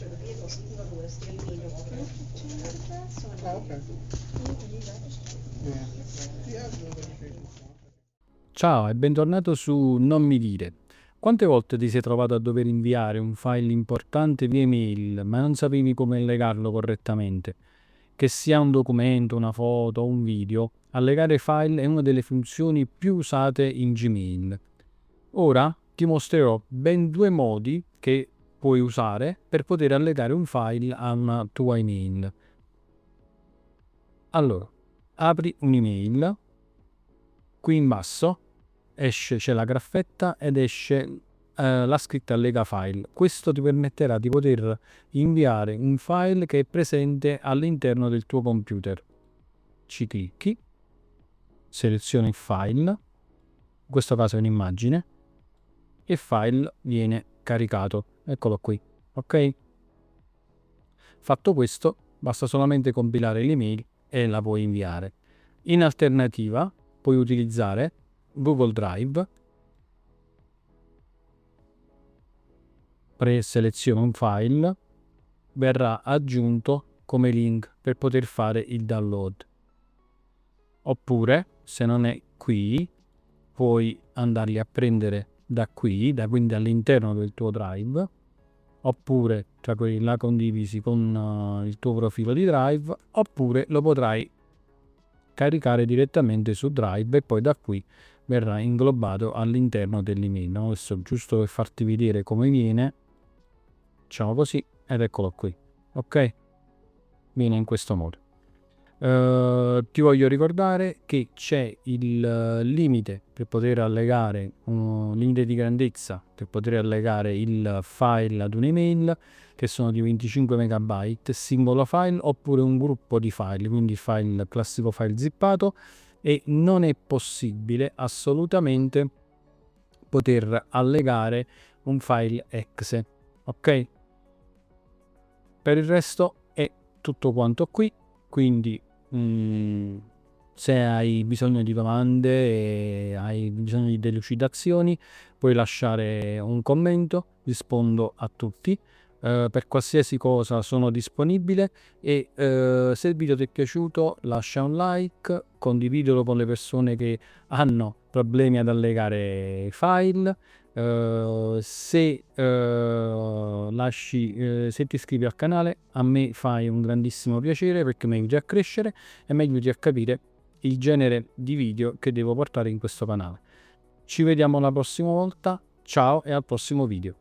Oh, okay. Yeah. Ciao e bentornato su Non mi dire. Quante volte ti sei trovato a dover inviare un file importante via email, ma non sapevi come legarlo correttamente? Che sia un documento, una foto o un video, allegare file è una delle funzioni più usate in Gmail. Ora ti mostrerò ben due modi che puoi usare per poter allegare un file a una tua email. Allora, apri un'email, qui in basso c'è la graffetta ed esce la scritta Lega file. Questo ti permetterà di poter inviare un file che è presente all'interno del tuo computer. Ci clicchi, selezioni il file, in questo caso è un'immagine, e il file viene caricato. Eccolo qui, ok? Fatto questo, basta solamente compilare l'email e la puoi inviare. In alternativa, puoi utilizzare Google Drive. Preseleziona un file, verrà aggiunto come link per poter fare il download. Oppure, se non è qui, puoi andarli a prendere da qui, quindi all'interno del tuo Drive, oppure tra quelli là condivisi con il tuo profilo di Drive, oppure lo potrai caricare direttamente su Drive e poi da qui verrà inglobato all'interno dell'email. Adesso giusto per farti vedere come viene, facciamo così ed eccolo qui, ok? Viene in questo modo. Ti voglio ricordare che c'è il limite per poter allegare un limite di grandezza per poter allegare il file ad un'email, che sono di 25 MB singolo file, oppure un gruppo di file, quindi il classico file zippato, e non è possibile assolutamente poter allegare un file exe, ok? Per il resto è tutto quanto qui, quindi se hai bisogno di domande e hai bisogno di delucidazioni, puoi lasciare un commento, rispondo a tutti. Per qualsiasi cosa sono disponibile e se il video ti è piaciuto lascia un like, condividilo con le persone che hanno problemi ad allegare file. Se ti iscrivi al canale, a me fai un grandissimo piacere perché mi aiuti a crescere e mi aiuti a capire il genere di video che devo portare in questo canale. Ci vediamo la prossima volta, ciao e al prossimo video.